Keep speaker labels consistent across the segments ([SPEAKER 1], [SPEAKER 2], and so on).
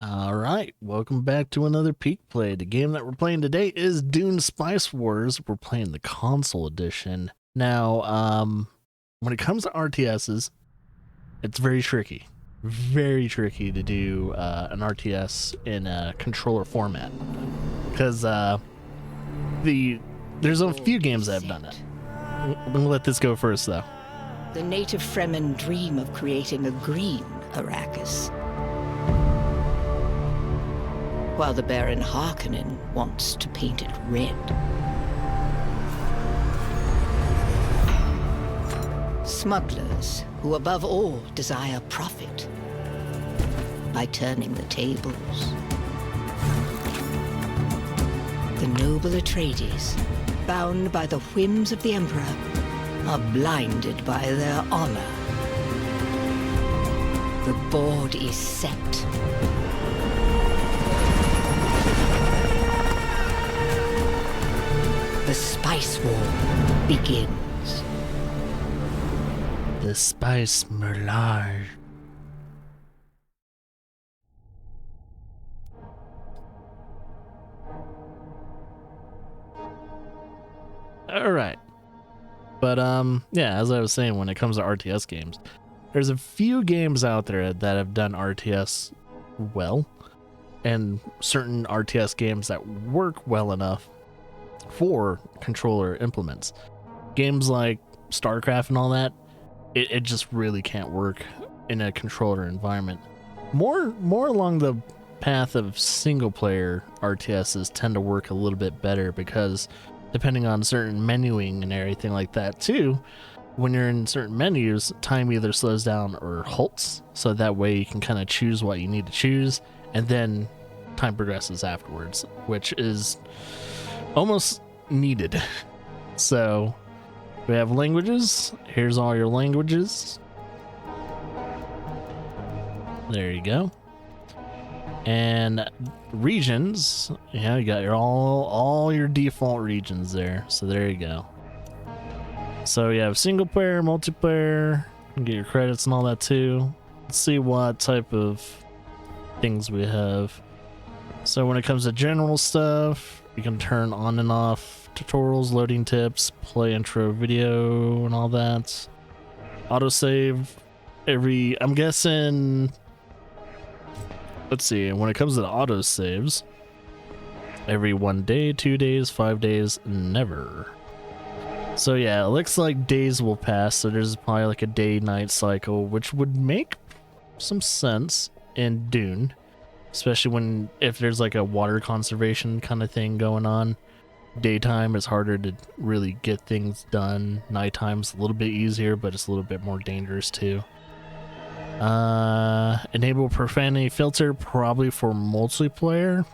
[SPEAKER 1] All right, welcome back to another Peak Play. The game that we're playing today is Dune Spice Wars. We're playing the console edition. Now, when it comes to RTSs, it's very tricky. Very tricky to do an RTS in a controller format. Because there's a few games that have done it. I'm going to let this go first, though.
[SPEAKER 2] The native Fremen dream of creating a green Arrakis, while the Baron Harkonnen wants to paint it red. Smugglers who above all desire profit by turning the tables. The noble Atreides, bound by the whims of the Emperor, are blinded by their honor. The board is set. The Spice War begins.
[SPEAKER 1] The Spice Merlage. All right. But yeah, as I was saying, when it comes to RTS games, there's a few games out there that have done RTS well, and certain RTS games that work well enough for controller implements. Games like StarCraft and all that, it just really can't work in a controller environment. More along the path of single player RTSs tend to work a little bit better, because depending on certain menuing and everything like that too, when you're in certain menus, time either slows down or halts, so that way you can kind of choose what you need to choose, and then time progresses afterwards, which is almost needed. So we have languages. Here's all your languages. There you go. And regions, yeah, you got your all your default regions there. So there you go. So you have single player, multiplayer, you can get your credits and all that too. Let's see what type of things we have. So when it comes to general stuff, you can turn on and off tutorials, loading tips, play intro video and all that. Autosave I'm guessing, let's see, when it comes to the autosaves, every 1 day, 2 days, 5 days, never. So yeah, it looks like days will pass, so there's probably like a day-night cycle, which would make some sense in Dune, especially if there's like a water conservation kind of thing going on. Daytime is harder to really get things done. Nighttime's a little bit easier, but it's a little bit more dangerous too. Enable profanity filter, probably for multiplayer.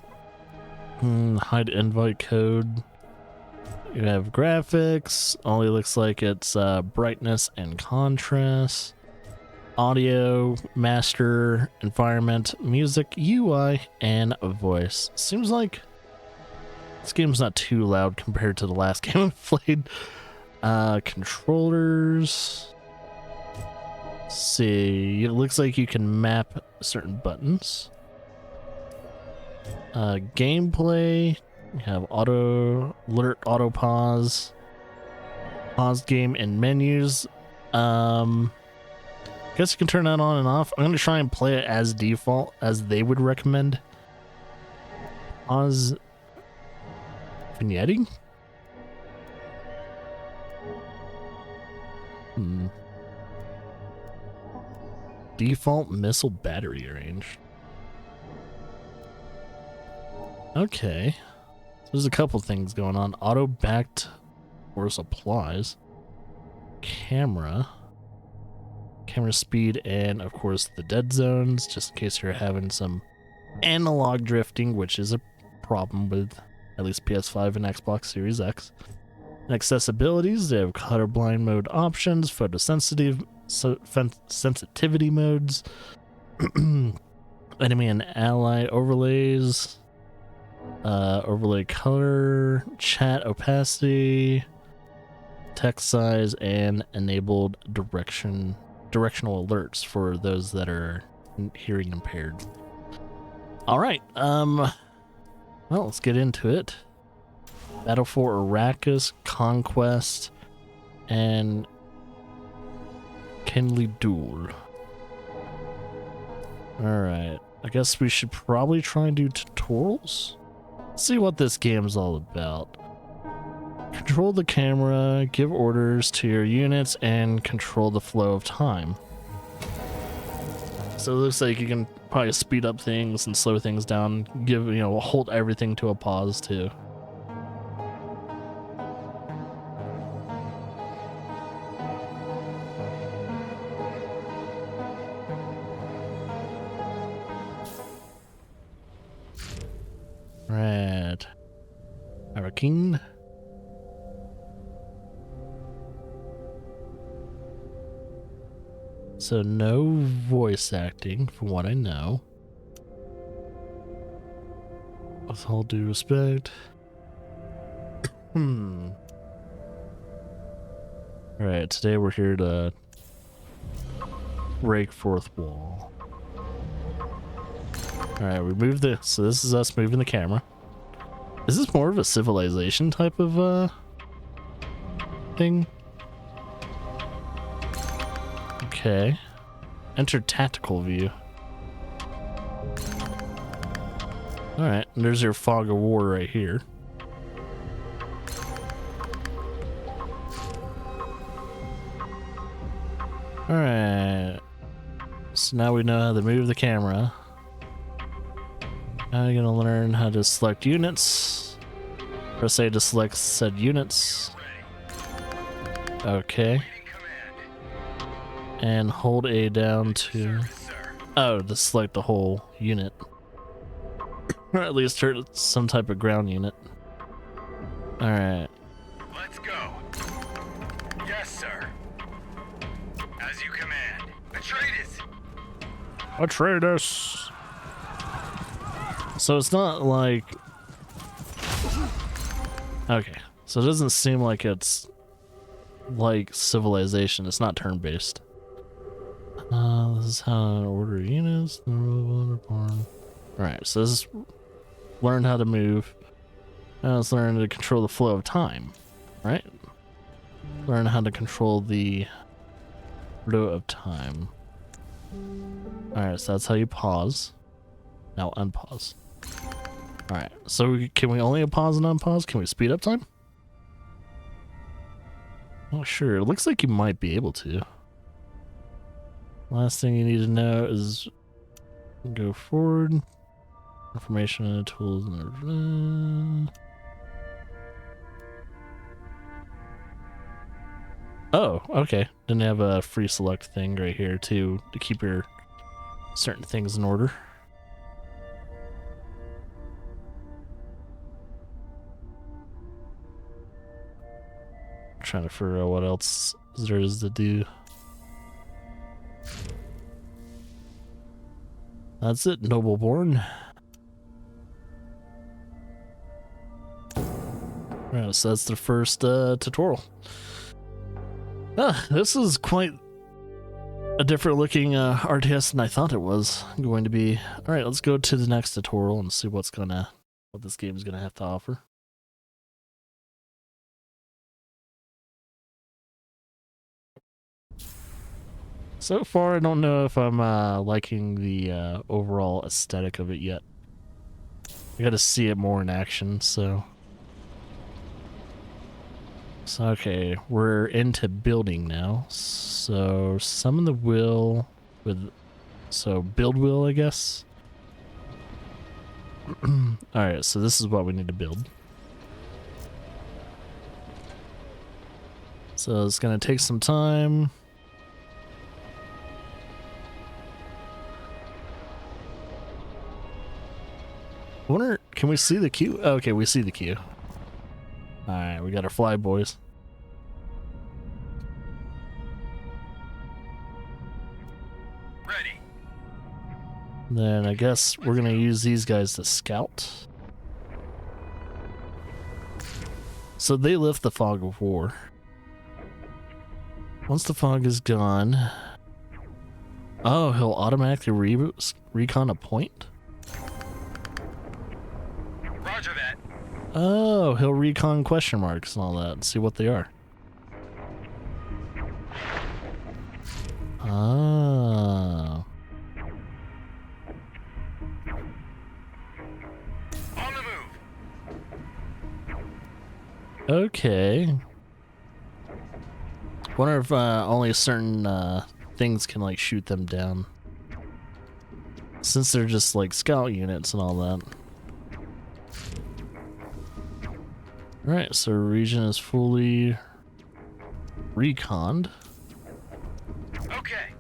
[SPEAKER 1] Hide invite code. You have graphics. Only looks like it's brightness and contrast. Audio, master, environment, music, UI, and voice. Seems like this game's not too loud compared to the last game I played. Controllers. Let's see, it looks like you can map certain buttons. Gameplay. You have auto alert, auto pause, pause game, and menus. Guess you can turn that on and off. I'm gonna try and play it as default, as they would recommend. Pause. Vignetting? Default missile battery range. Okay. There's a couple things going on. Auto backed or supplies. Camera speed, and of course the dead zones, just in case you're having some analog drifting, which is a problem with at least PS5 and Xbox Series X. And accessibilities, they have colorblind mode options, photosensitive sensitivity modes, enemy and ally overlays, overlay color, chat opacity, text size, and enabled directional alerts for those that are hearing impaired. All right. Well, let's get into it. Battle for Arrakis, Conquest, and Kenly Duel. Alright, I guess we should probably try and do tutorials? See what this game's all about. Control the camera, give orders to your units, and control the flow of time. So it looks like you can probably speed up things and slow things down, hold everything to a pause too. Right. Hurricane. So no voice acting, from what I know. With all due respect. Alright, today we're here to break fourth wall. Alright, we moved so this is us moving the camera. Is this more of a civilization type of thing? Okay. Enter tactical view. Alright, and there's your fog of war right here. Alright. So now we know how to move the camera. Now you're gonna learn how to select units. Press A to select said units. Okay. And hold A down to... Oh, to select the whole unit. Or at least hurt some type of ground unit. Alright.
[SPEAKER 3] Let's go. Yes, sir. As you command. Atreides!
[SPEAKER 1] Atreides! So it's not like... Okay. So it doesn't seem like it's like Civilization. It's not turn-based. This is how to order units. Alright, so this is learn how to move. Now let's learn to control the flow of time. Right? Learn how to control the flow of time. Alright, so that's how you pause. Now unpause. Alright, so can we only pause and unpause? Can we speed up time? Oh, sure. It looks like you might be able to. Last thing you need to know is go forward. Information and tools. Oh, okay. Didn't have a free select thing right here too to keep your certain things in order. Trying to figure out what else there is to do. That's it, Nobleborn. Alright, so that's the first tutorial. This is quite a different looking RTS than I thought it was going to be. Alright, let's go to the next tutorial and see what this game is gonna have to offer. So far, I don't know if I'm liking the overall aesthetic of it yet. I gotta see it more in action, so... So, okay, we're into building now. So, summon the will with... So, build will, I guess? Alright, so this is what we need to build. So, it's gonna take some time. I wonder, can we see the queue? Oh, okay, we see the queue. Alright, we got our fly boys.
[SPEAKER 3] Ready.
[SPEAKER 1] Then I guess we're gonna use these guys to scout. So they lift the fog of war. Once the fog is gone... Oh, he'll automatically recon a point?
[SPEAKER 3] Roger that.
[SPEAKER 1] Oh, he'll recon question marks and all that and see what they are. Oh.
[SPEAKER 3] On the move.
[SPEAKER 1] Okay. Wonder if only certain things can like shoot them down. Since they're just like scout units and all that. Alright, so region is fully reconned.
[SPEAKER 3] Okay.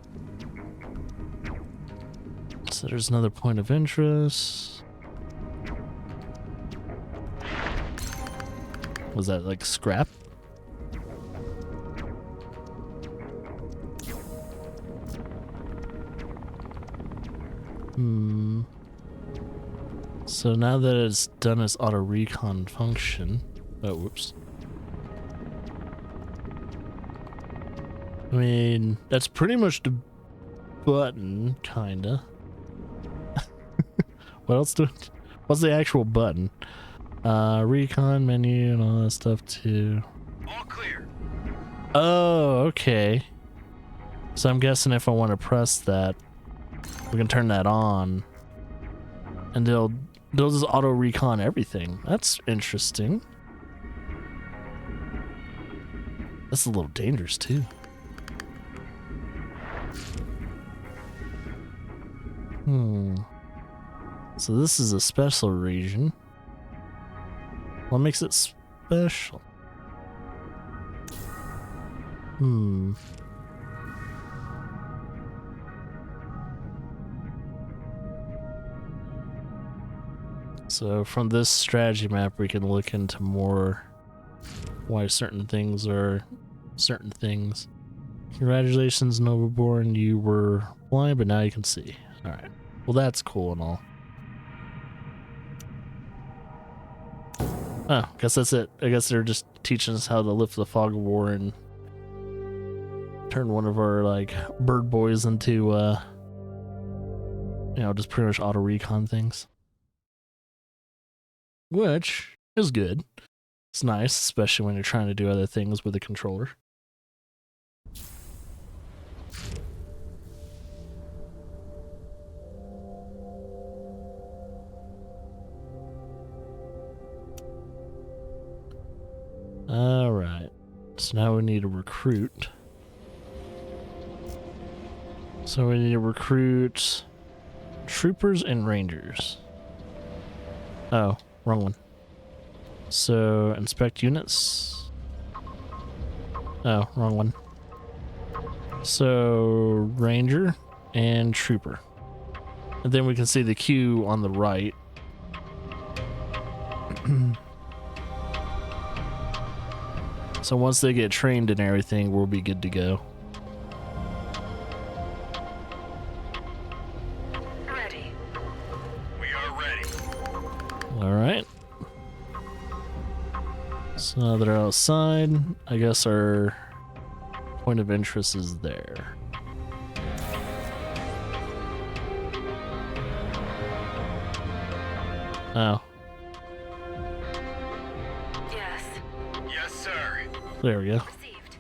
[SPEAKER 1] So there's another point of interest. Was that like scrap? So now that it's done its auto recon function. Oh, whoops. I mean, that's pretty much the button, kinda. What else do? What's the actual button? Recon menu and all that stuff too.
[SPEAKER 3] All clear.
[SPEAKER 1] Oh, okay. So I'm guessing if I want to press that, we can turn that on, and they'll just auto recon everything. That's interesting. That's a little dangerous too. So this is a special region. What makes it special? So from this strategy map, we can look into more why certain things are certain things. Congratulations, Novaborn, you were blind, but now you can see. Alright. Well, that's cool and all. Oh, guess that's it. I guess they're just teaching us how to lift the fog of war and turn one of our, like, bird boys into, you know, just pretty much auto recon things. Which is good. It's nice, especially when you're trying to do other things with a controller. Alright, so now we need to recruit. So we need to recruit troopers and rangers. Oh, wrong one. So inspect units. Oh, wrong one. So ranger and trooper. And then we can see the queue on the right. So once they get trained and everything, we'll be good to go.
[SPEAKER 2] Ready.
[SPEAKER 3] We are ready.
[SPEAKER 1] Alright. So now they're outside. I guess our point of interest is there. Oh.
[SPEAKER 2] Yes.
[SPEAKER 3] Yes, sir.
[SPEAKER 1] There we go.
[SPEAKER 2] Received.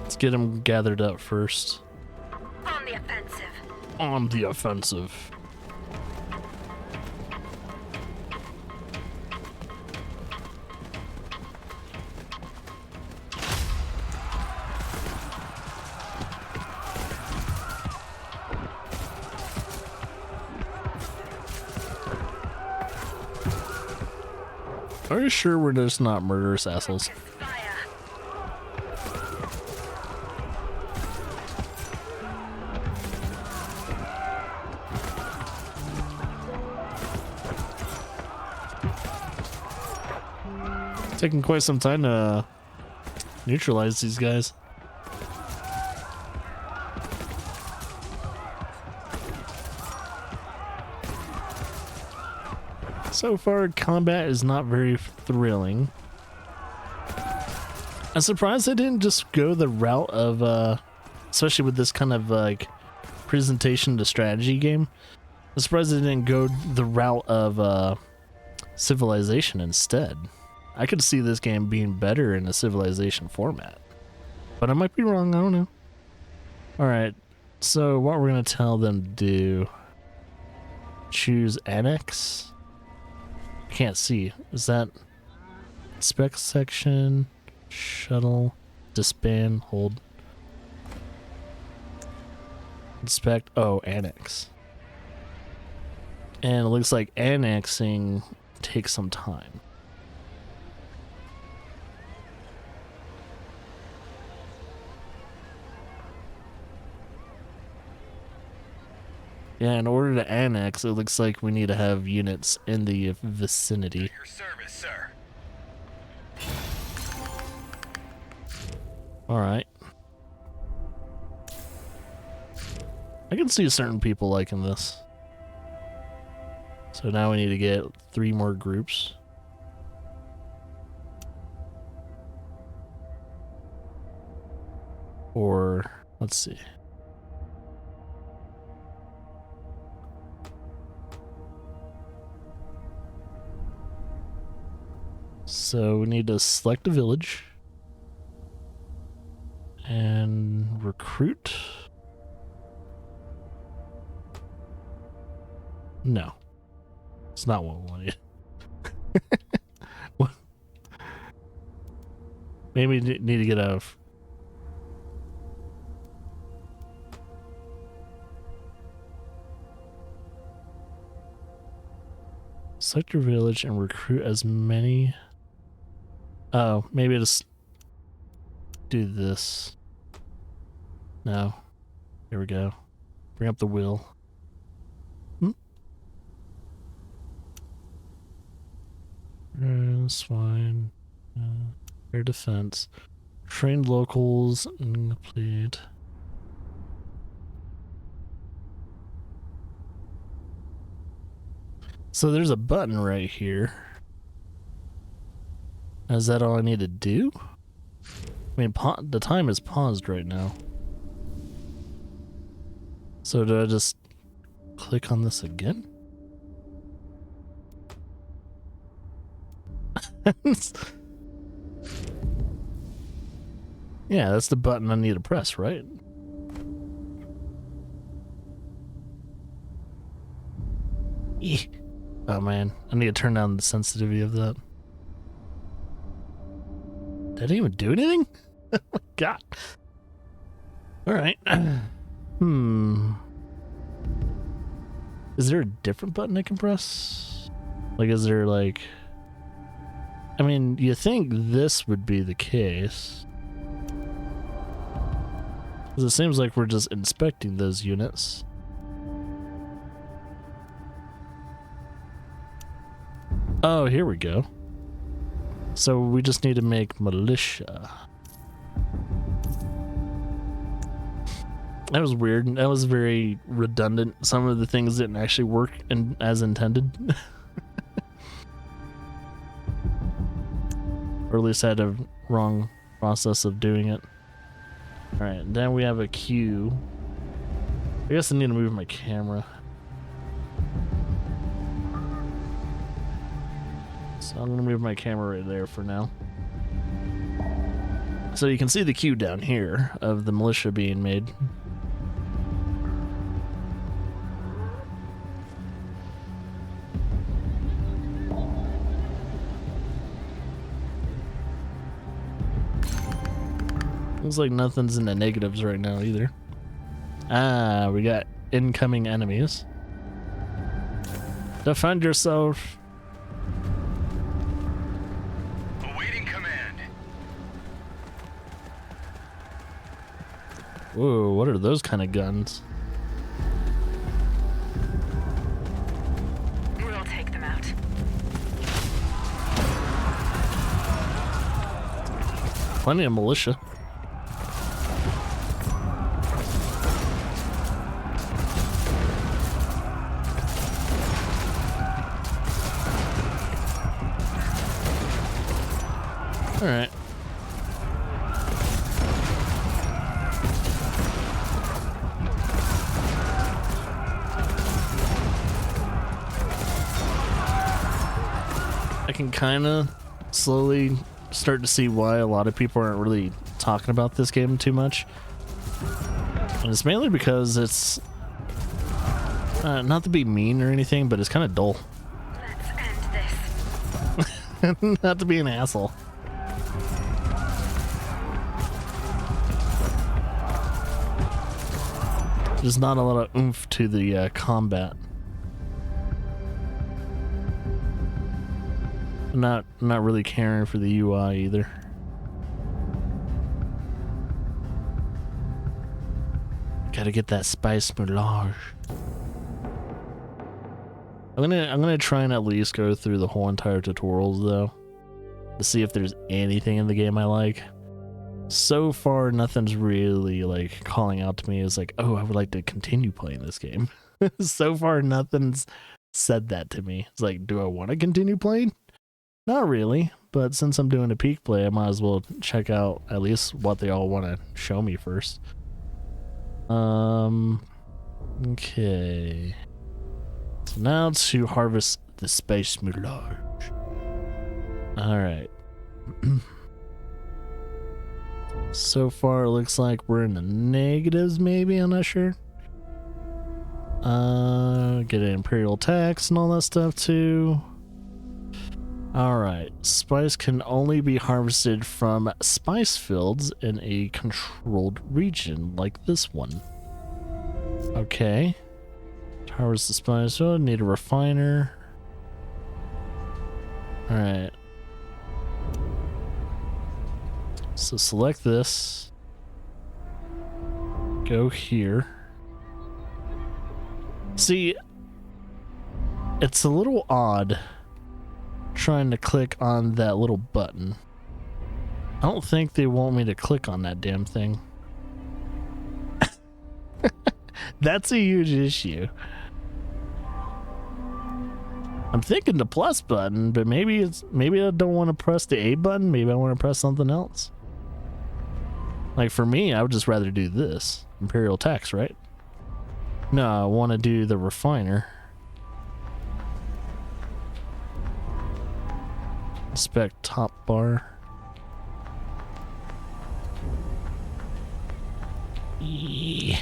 [SPEAKER 1] Let's get them gathered up first.
[SPEAKER 2] On the offensive.
[SPEAKER 1] On the offensive. Are you sure we're just not murderous assholes?
[SPEAKER 2] Fire.
[SPEAKER 1] Taking quite some time to neutralize these guys. So far, combat is not very thrilling. I'm surprised they didn't just go the route of, especially with this kind of like presentation to strategy game, I'm surprised they didn't go the route of Civilization instead. I could see this game being better in a Civilization format. But I might be wrong, I don't know. Alright, so what we're going to tell them to do... Choose Annex? Can't see. Is that... Spec section... Shuttle... Disband... Hold... Inspect... Oh, Annex. And it looks like annexing takes some time. Yeah, in order to annex, it looks like we need to have units in the vicinity.
[SPEAKER 3] Your service, sir.
[SPEAKER 1] Alright. I can see certain people liking this. So now we need to get 3 more groups. Or, let's see. So we need to select a village and recruit. No, it's not what we wanted. What? Maybe need to get a. Select your village and recruit as many. Oh, maybe just do this. No. Here we go. Bring up the wheel. That's fine. Air defense. Train locals and complete. So there's a button right here. Is that all I need to do? I mean, the time is paused right now. So do I just click on this again? Yeah, that's the button I need to press, right? Oh man, I need to turn down the sensitivity of that. Did I even do anything? Oh my god. Alright. Is there a different button I can press? Like, is there like... I mean, you think this would be the case. Because it seems like we're just inspecting those units. Oh, here we go. So we just need to make militia. That was weird. That was very redundant. Some of the things didn't actually work as intended. Or at least I had a wrong process of doing it. Alright, then we have a queue. I guess I need to move my camera. So I'm going to move my camera right there for now. So you can see the queue down here of the militia being made. Looks like nothing's in the negatives right now either. Ah, we got incoming enemies. Defend yourself.
[SPEAKER 3] Awaiting command.
[SPEAKER 1] Whoa, what are those kind of guns?
[SPEAKER 4] We'll take them out.
[SPEAKER 1] Plenty of militia. All right. can kind of slowly start to see why a lot of people aren't really talking about this game too much. And it's mainly because it's not to be mean or anything, but it's kind of dull.
[SPEAKER 4] Let's end this.
[SPEAKER 1] Not to be an asshole. There's not a lot of oomph to the combat. Not really caring for the UI either. Gotta get that spice melange. I'm gonna try and at least go through the whole entire tutorials though, to see if there's anything in the game I like. So far, nothing's really like calling out to me as like, oh, I would like to continue playing this game. So far, nothing's said that to me. It's like, do I want to continue playing? Not really, but since I'm doing a peek play, I might as well check out at least what they all want to show me first. Okay. So now to harvest the spice melange. Alright. So far, it looks like we're in the negatives, maybe? I'm not sure. Get an imperial tax and all that stuff, too. Alright. Spice can only be harvested from spice fields in a controlled region, like this one. Okay. To harvest the spice field, need a refiner. Alright. So select this. Go here. See, it's a little odd trying to click on that little button. I don't think they want me to click on that damn thing. That's a huge issue. I'm thinking the plus button, but maybe I don't want to press the A button. Maybe I want to press something else. Like for me, I would just rather do this. Imperial tax, right? No, I want to do the refiner. Inspect top bar. Oh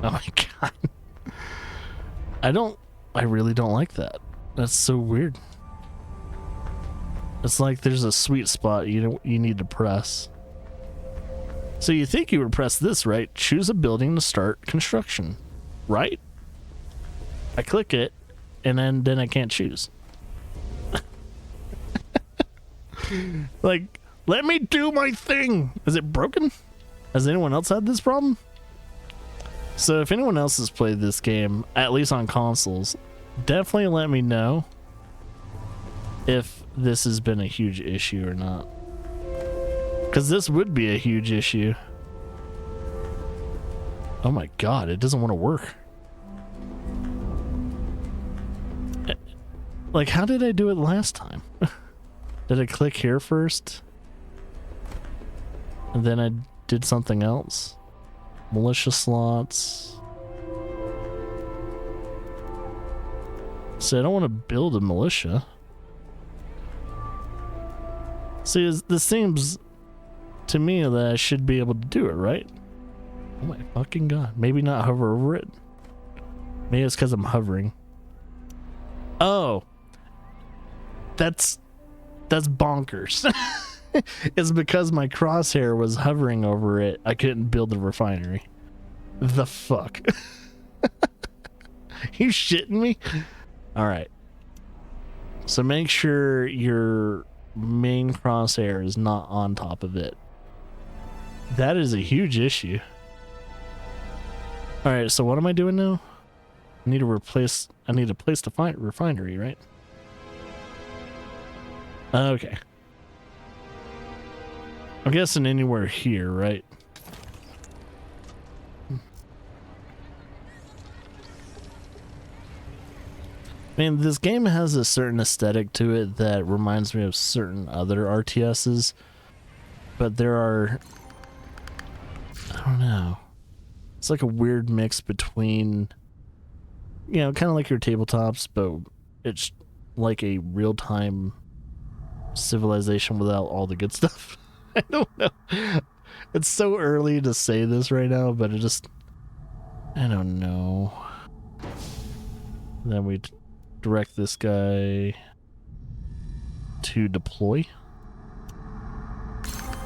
[SPEAKER 1] my god. I really don't like that. That's so weird. It's like there's a sweet spot you need to press. So you think you would press this, right? Choose a building to start construction, right? I click it, and then I can't choose. Like, let me do my thing. Is it broken? Has anyone else had this problem? So if anyone else has played this game, at least on consoles, definitely let me know if this has been a huge issue or not. Because this would be a huge issue. Oh my god, it doesn't want to work. Like, how did I do it last time? Did I click here first? And then I did something else? Militia slots. So I don't want to build a militia. See, this seems to me that I should be able to do it, right? Oh my fucking god. Maybe not hover over it. Maybe it's because I'm hovering. Oh. That's bonkers. It's because my crosshair was hovering over it. I couldn't build the refinery. The fuck? You shitting me? Alright. So make sure your main crosshair is not on top of it. That is a huge issue. Alright, so what am I doing now? I need to place the refinery, right? Okay. I'm guessing anywhere here, right? Man, this game has a certain aesthetic to it that reminds me of certain other RTSs, but there are, I don't know, it's like a weird mix between, you know, kind of like your tabletops, but it's like a real-time civilization without all the good stuff. I don't know. It's so early to say this right now, but I don't know. Then we direct this guy to deploy.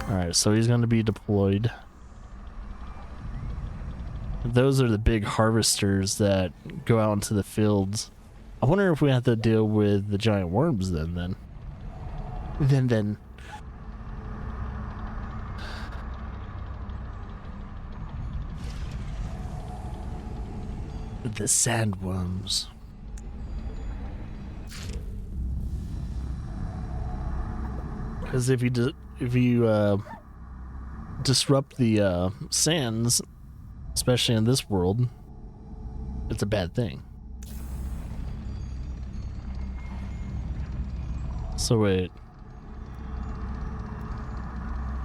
[SPEAKER 1] Alright, so he's going to be deployed. Those are the big harvesters that go out into the fields. I wonder if we have to deal with the giant worms then. The sandworms. Because if you disrupt the sands, especially in this world, it's a bad thing. So wait.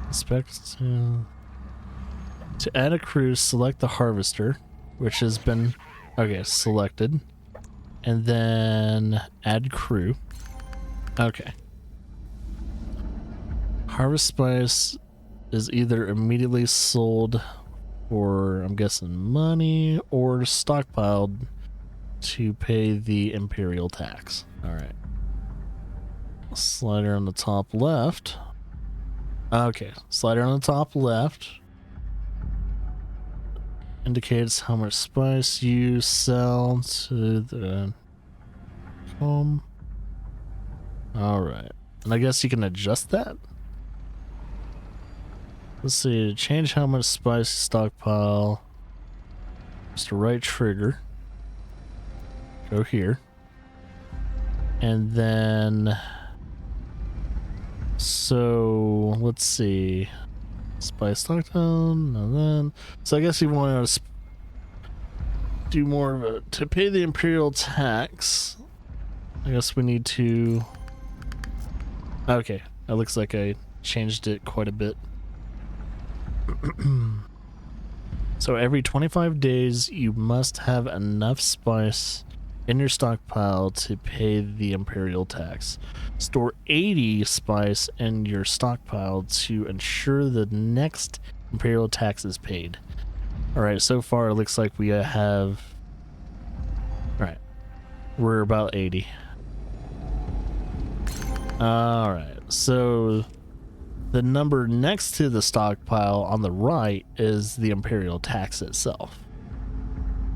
[SPEAKER 1] Inspect to add a crew, select the harvester, which has been selected, and then add crew. Okay. Harvest spice is either immediately sold for, I'm guessing, money, or stockpiled to pay the imperial tax. Alright. Slider on the top left. Okay, slider on the top left indicates how much spice you sell to the home. Alright. And I guess you can adjust that? Let's see, change how much spice stockpile. Just the right trigger. Go here. And then, so let's see. Spice stockpile, and then, so I guess you want to do more of a, to pay the imperial tax. I guess we need to, okay, that looks like I changed it quite a bit. So every 25 days you must have enough spice in your stockpile to pay the imperial tax. Store 80 spice in your stockpile to ensure the next imperial tax is paid. Alright, so far it looks like we have, alright, we're about 80. Alright, so the number next to the stockpile on the right is the imperial tax itself.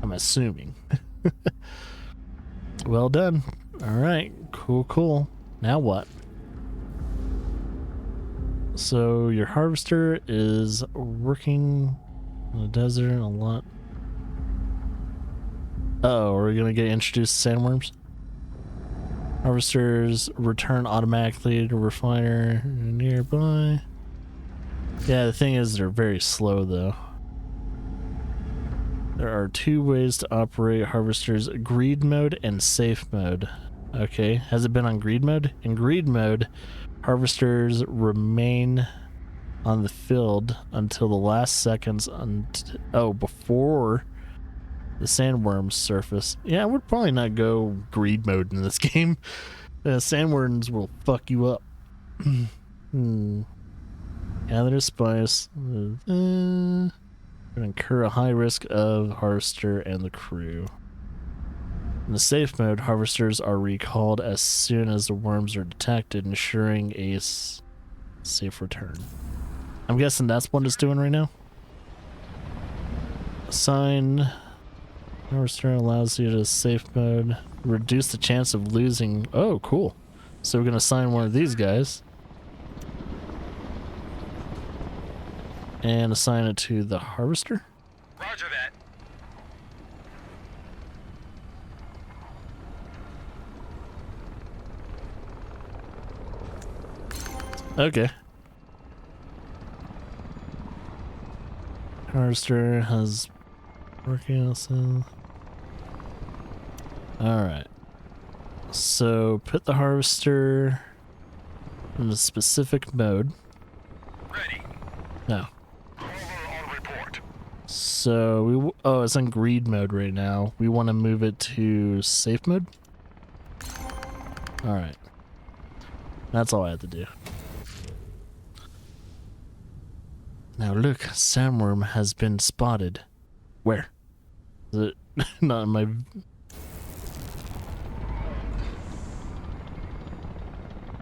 [SPEAKER 1] I'm assuming. Well done. Alright, cool. Now what? So your harvester is working in the desert a lot. Oh, we're gonna get introduced to sandworms? Harvesters return automatically to refiner nearby. Yeah, the thing is they're very slow though. There are two ways to operate harvesters: greed mode and safe mode. Okay, has it been on greed mode? In greed mode, harvesters remain on the field until the last seconds before the sandworms surface. Yeah, I would probably not go greed mode in this game. Sandworms will fuck you up. Gather spice. Incur a high risk of harvester and the crew. In the safe mode, harvesters are recalled as soon as the worms are detected, ensuring a safe return. I'm guessing that's what it's doing right now. Assign harvester allows you to safe mode. Reduce the chance of losing. Oh, cool. So we're gonna assign one of these guys. And assign it to the harvester.
[SPEAKER 3] Roger that.
[SPEAKER 1] Okay. Harvester has working also. Alright. So put the harvester in a specific mode.
[SPEAKER 3] Ready.
[SPEAKER 1] No.
[SPEAKER 3] Over on report.
[SPEAKER 1] So it's in greed mode right now. We want to move it to safe mode. Alright. That's all I have to do. Now look, sandworm has been spotted. Where? Is it not in my...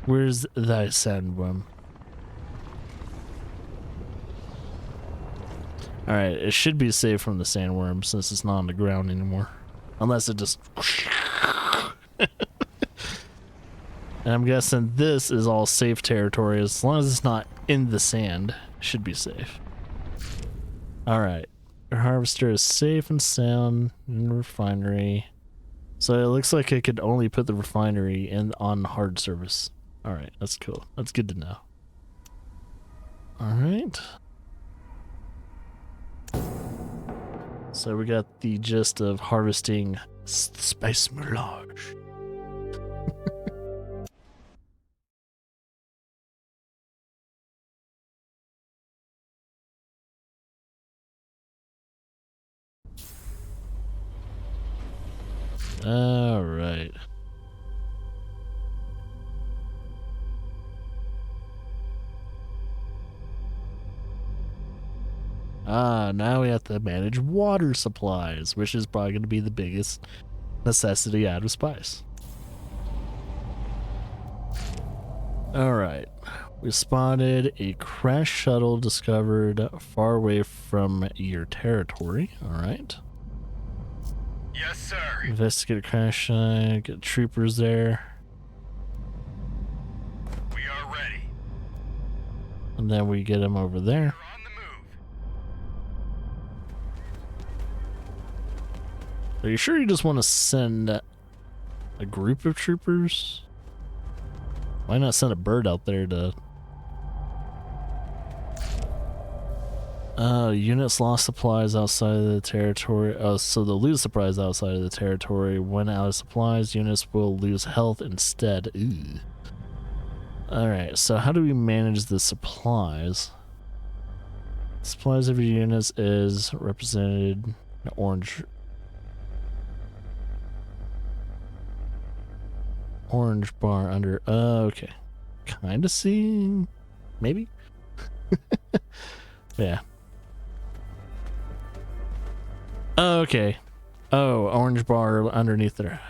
[SPEAKER 1] Where's thy sandworm? Alright, it should be safe from the sandworm since it's not on the ground anymore. Unless it just... And I'm guessing this is all safe territory. As long as it's not in the sand, it should be safe. Alright. Your harvester is safe and sound in the refinery. So it looks like I could only put the refinery on hard service. Alright, that's cool. That's good to know. Alright. So we got the gist of harvesting spice melange. All right. Now we have to manage water supplies, which is probably going to be the biggest necessity out of spice. All right. We spotted a crash shuttle discovered far away from your territory. All right.
[SPEAKER 3] Yes, sir.
[SPEAKER 1] Investigate a crash site, get troopers there.
[SPEAKER 3] We are ready.
[SPEAKER 1] And then we get them over there.
[SPEAKER 3] We're on the move.
[SPEAKER 1] Are you sure you just want to send a group of troopers? Why not send a bird out there to... Units lost supplies outside of the territory. So they'll lose supplies outside of the territory. When out of supplies, units will lose health instead. Ooh. Alright, so how do we manage the supplies? Supplies of your units is represented in orange bar under... okay. Kinda see... Maybe? Yeah. Okay. Oh, orange bar underneath their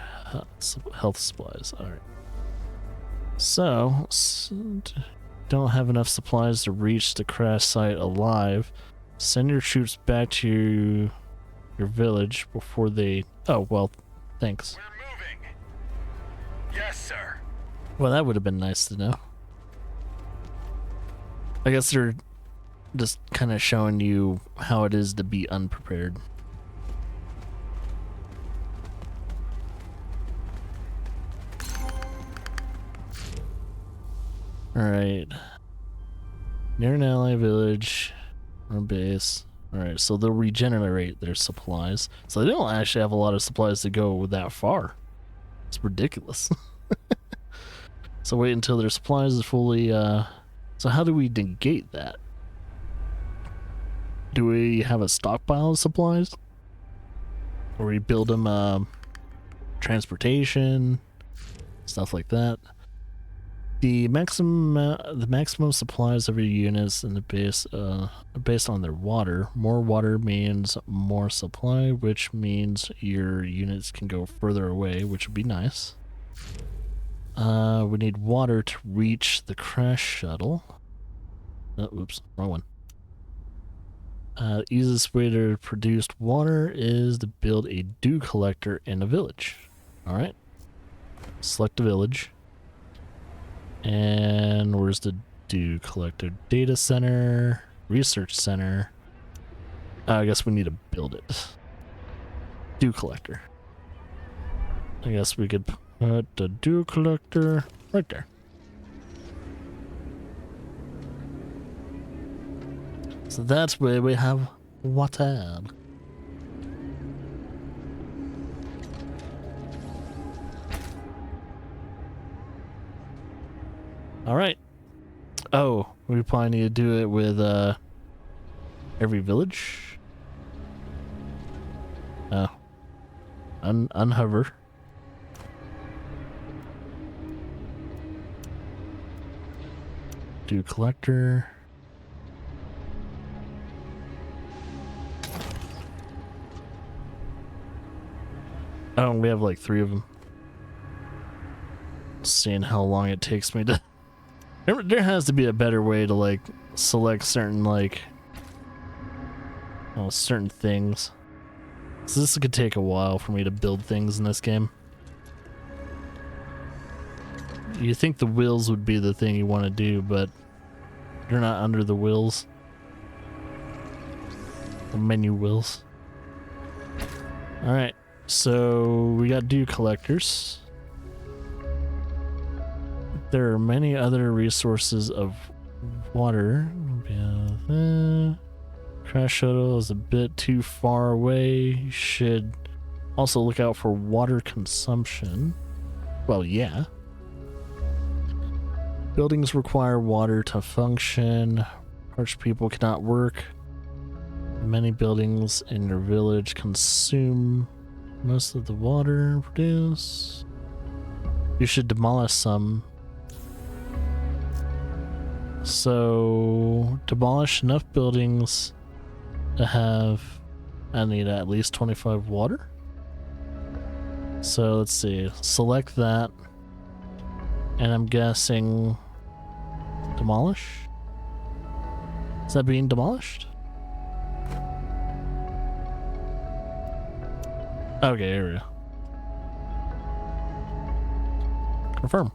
[SPEAKER 1] health supplies. Alright. So, don't have enough supplies to reach the crash site alive. Send your troops back to your village before they... Oh, well, thanks.
[SPEAKER 3] We're moving. Yes, sir.
[SPEAKER 1] Well, that would have been nice to know. I guess they're just kind of showing you how it is to be unprepared. Alright. Near an ally village or base. Alright, so they'll regenerate their supplies. So they don't actually have a lot of supplies to go that far. It's ridiculous. So wait until their supplies is fully, so how do we negate that? Do we have a stockpile of supplies? Or we build them, transportation, stuff like that? The maximum supplies of your units in the base are based on their water. More water means more supply, which means your units can go further away, which would be nice. We need water to reach the crash shuttle. Oh, oops, wrong one. The easiest way to produce water is to build a dew collector in a village. Alright. Select a village. And where's the dew collector? Data center, research center. I guess we need to build it. Dew collector. I guess we could put the dew collector right there. So that's where we have water. Alright. Oh, we probably need to do it with every village. Oh. Unhover. Do collector. Oh, we have like 3 of them. Seeing how long it takes me to... There has to be a better way to like select certain like... Oh, certain things. So this could take a while for me to build things in this game. You think the wheels would be the thing you want to do, but you're not under the wheels. The menu wheels. Alright, so we got dew collectors. There are many other resources of water. Crash shuttle is a bit too far away. You should also look out for water consumption. Well, yeah. Buildings require water to function. Parched people cannot work. Many buildings in your village consume most of the water produced. You should demolish some. So, demolish enough buildings to have, I need at least 25 water. So let's see, select that. And I'm guessing demolish? Is that being demolished? Okay, here we go. Confirm.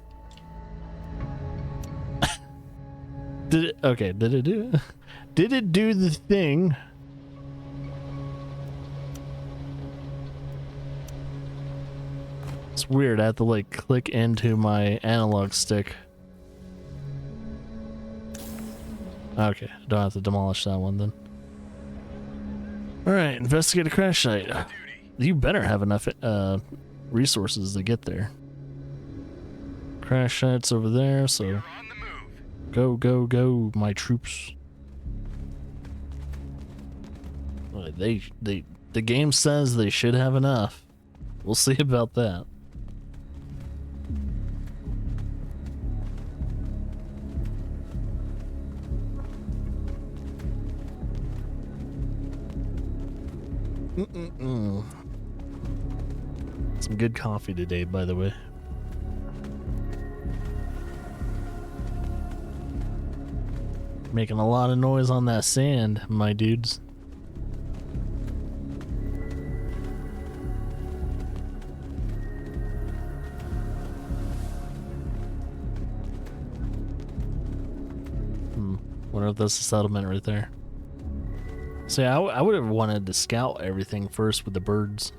[SPEAKER 1] Did it? Okay, did it do it? Did it do the thing? It's weird, I have to like click into my analog stick. Okay, I don't have to demolish that one then. Alright, investigate a crash site. You better have enough resources to get there. Crash sites over there, so go, go, go, my troops. The game says they should have enough. We'll see about that. Some good coffee today, by the way. Making a lot of noise on that sand, my dudes. Wonder if that's a settlement right there. So yeah, I would have wanted to scout everything first with the birds.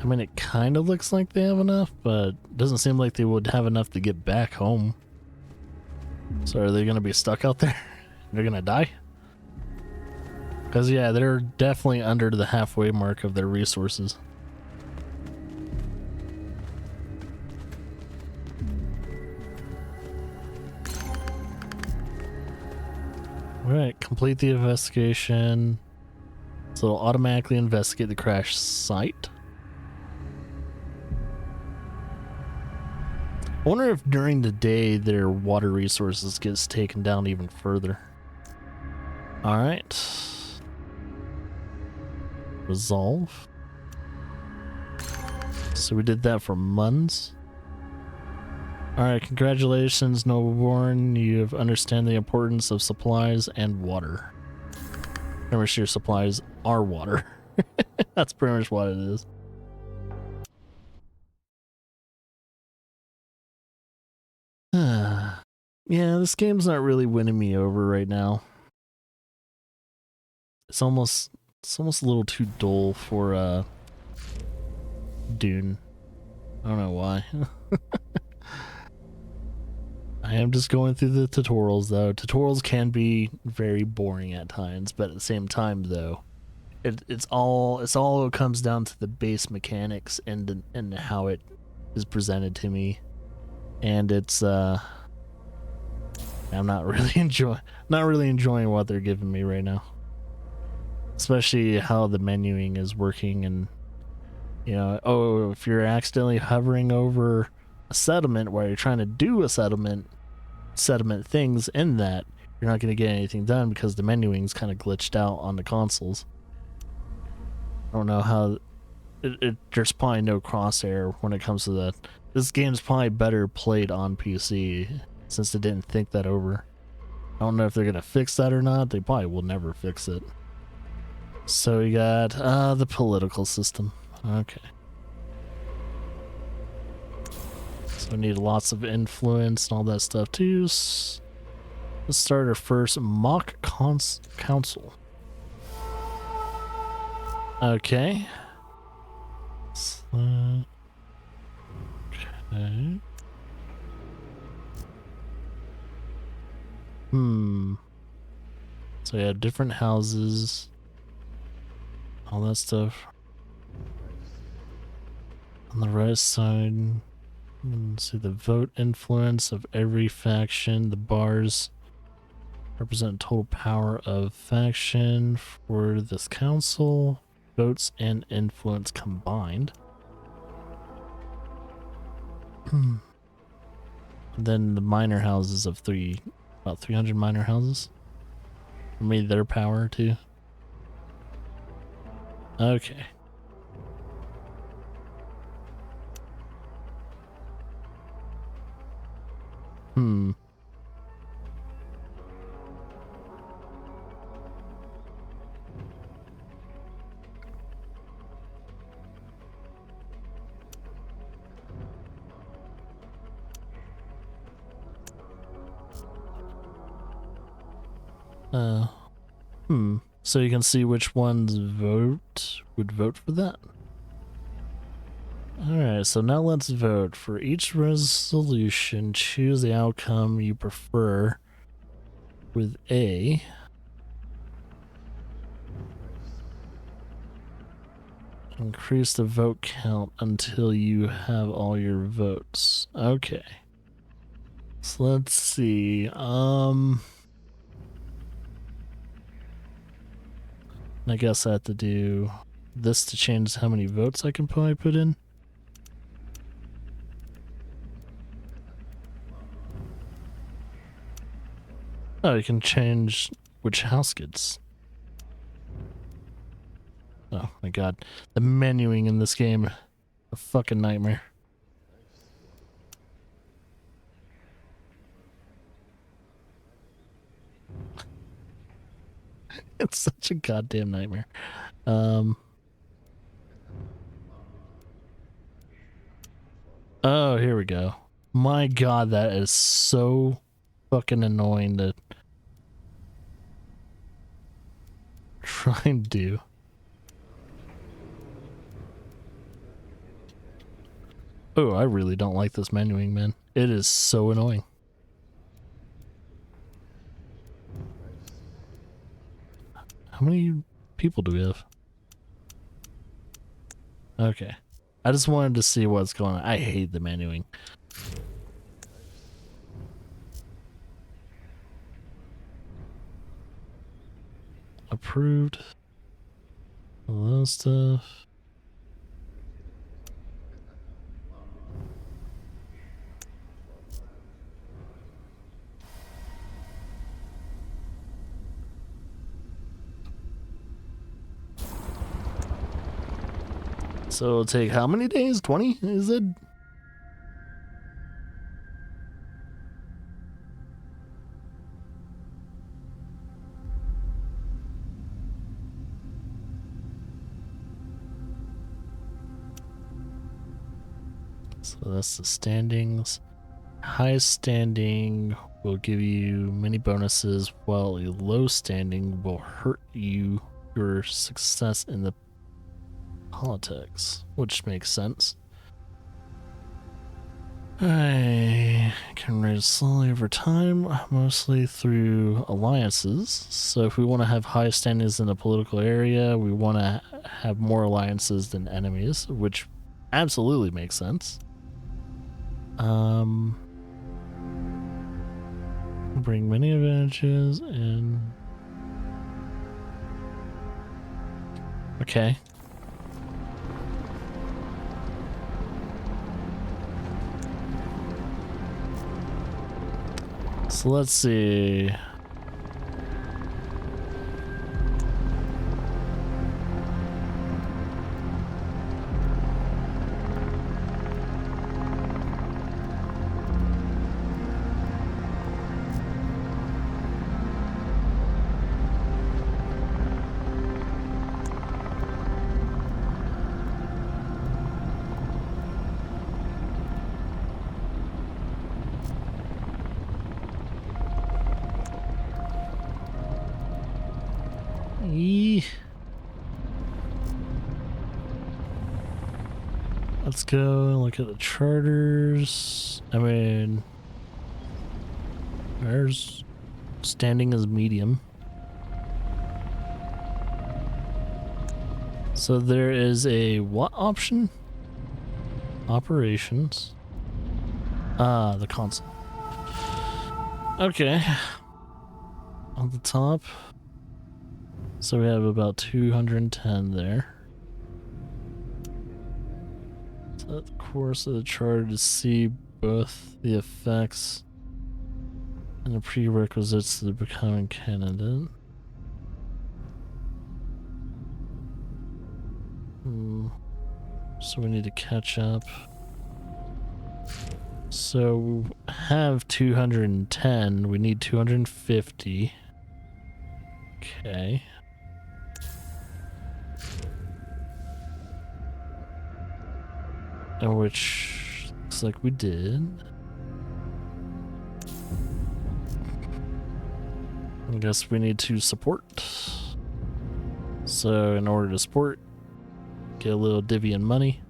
[SPEAKER 1] I mean, it kind of looks like they have enough, but it doesn't seem like they would have enough to get back home. So are they going to be stuck out there? They're going to die? Because yeah, they're definitely under the halfway mark of their resources. Alright, complete the investigation. So it'll automatically investigate the crash site. I wonder if during the day their water resources gets taken down even further. Alright. Resolve. So we did that for months. Alright, congratulations, Nobleborn. You have understand the importance of supplies and water. Pretty much your supplies are water. That's pretty much what it is. Yeah, this game's not really winning me over right now. It's almost a little too dull for Dune. I don't know why. I am just going through the tutorials though. Tutorials can be very boring at times, but at the same time though, it's all comes down to the base mechanics and how it is presented to me. And it's I'm not really enjoying what they're giving me right now. Especially how the menuing is working, and oh, if you're accidentally hovering over a settlement while you're trying to do a settlement things in that, you're not going to get anything done because the menuing's kind of glitched out on the consoles. I don't know how there's probably no crosshair when it comes to that. This game's probably better played on PC since they didn't think that over. I don't know if they're going to fix that or not. They probably will never fix it. So we got the political system. Okay. So we need lots of influence and all that stuff too. Let's start our first mock council. Okay. Okay. So we have different houses. All that stuff. On the right side, see the vote influence of every faction. The bars represent total power of faction for this council. Votes and influence combined. Then the minor houses of about 300 minor houses. Made their power too. Okay. So you can see which ones would vote for that. Alright, so now let's vote. For each resolution, choose the outcome you prefer with A. Increase the vote count until you have all your votes. Okay. So let's see. I guess I have to do this to change how many votes I can probably put in. Oh, you can change which house gets. Oh my god. The menuing in this game, a fucking nightmare. It's such a goddamn nightmare. Oh, here we go. My god, that is so fucking annoying to try and do. Oh, I really don't like this menuing, man. It is so annoying. How many people do we have? Okay. I just wanted to see what's going on. I hate the menuing. Approved. All that stuff. So it'll take how many days? 20? Is it? So that's the standings. Highest standing will give you many bonuses, while a low standing will hurt your success in the politics, which makes sense. I can raise slowly over time, mostly through alliances. So if we want to have high standings in a political area, we want to have more alliances than enemies, which absolutely makes bring many advantages and... Okay. So let's see. Let's go and look at the charters. I mean, there's standing as medium. So there is a what option? Operations. Ah, the console. Okay. On the top. So we have about 210 there. Set the course of the charter to see both the effects and the prerequisites to becoming candidate. So we need to catch up. So we have 210. We need 250. Okay. And which looks like we did. I guess we need to support. So in order to support, get a little divvy in money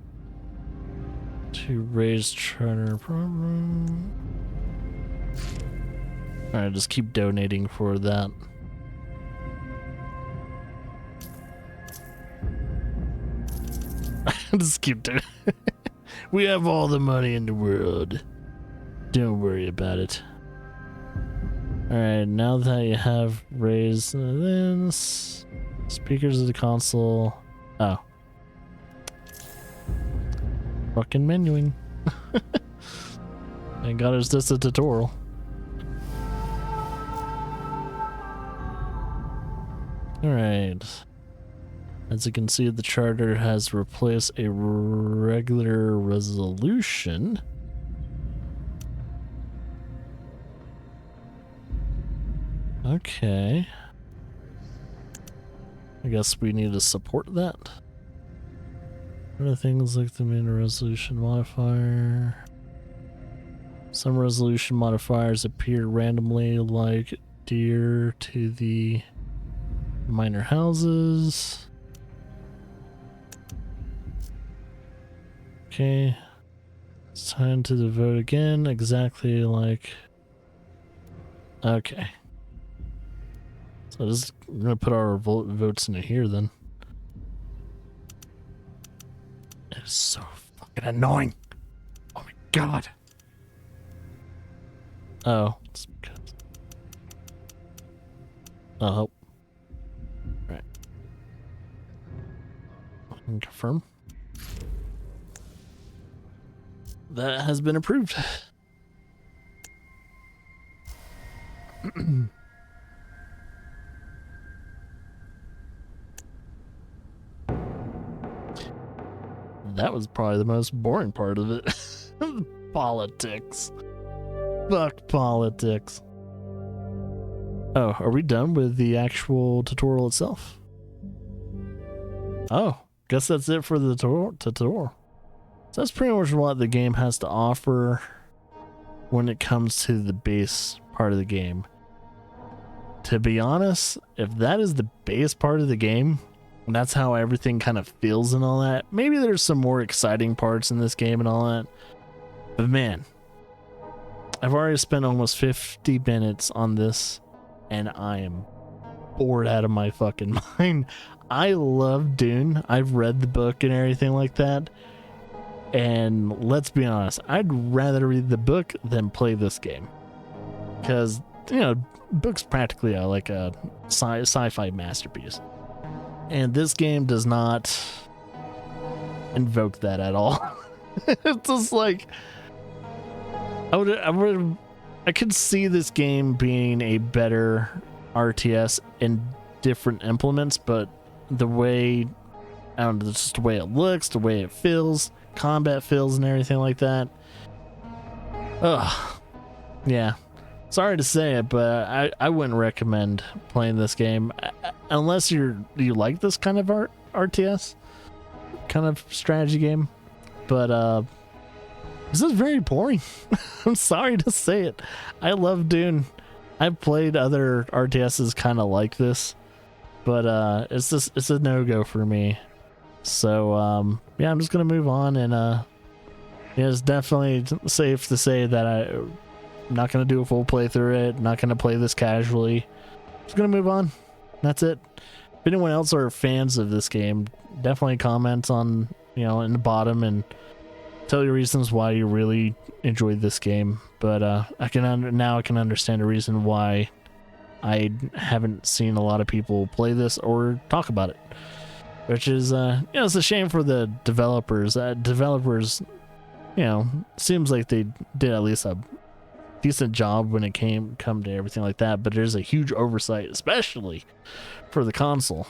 [SPEAKER 1] to raise charter program. Alright, just keep donating for that. Just keep doing it. We have all the money in the world. Don't worry about it. Alright, now that you have raised this, speakers of the console. Oh. Fucking menuing. Thank God it's just a tutorial. Alright. As you can see, the charter has replaced a regular resolution. Okay. I guess we need to support that. Other things like the main resolution modifier. Some resolution modifiers appear randomly, like dear to the minor houses. Okay, it's time to vote again, exactly like... Okay. So just, we're gonna put our votes into here then. It's so fucking annoying. Oh my god. Oh, it's because... Oh. Right. Confirm. That has been approved. That was probably the most boring part of it. Politics. Fuck politics. Oh, are we done with the actual tutorial itself? Oh, guess that's it for the tutorial. So that's pretty much what the game has to offer when it comes to the base part of the game. To be honest, if that is the base part of the game, and that's how everything kind of feels and all that, maybe there's some more exciting parts in this game and all that. But man, I've already spent almost 50 minutes on this, and I am bored out of my fucking mind. I love Dune. I've read the book and everything like that. And let's be honest, I'd rather read the book than play this game. Because book's practically like a sci-fi masterpiece, and this game does not invoke that at all. It's just like I could see this game being a better RTS in different implements, but the way, I don't know, just the way it looks, the way it feels, combat feels, and everything like that. Ugh. Yeah. Sorry to say it, but I wouldn't recommend playing this game unless you like this kind of RTS kind of strategy game. But this is very boring. I'm sorry to say it. I love Dune. I've played other RTSs kind of like this, but it's a no-go for me. So yeah, I'm just gonna move on, and yeah, it's definitely safe to say that I'm not gonna do a full playthrough it. Not gonna play this casually. Just gonna move on. That's it. If anyone else are fans of this game, definitely comment on, in the bottom, and tell your reasons why you really enjoyed this game. But I can understand the reason why I haven't seen a lot of people play this or talk about it, which is it's a shame for the developers. Developers, seems like they did at least a decent job when it come to everything like that, but there's a huge oversight, especially for the console.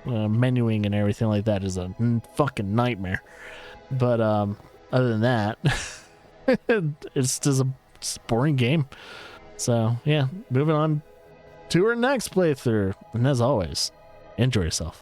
[SPEAKER 1] Menuing and everything like that is a fucking nightmare. But other than that, it's just a boring game. So yeah, moving on to our next playthrough, and as always, enjoy yourself.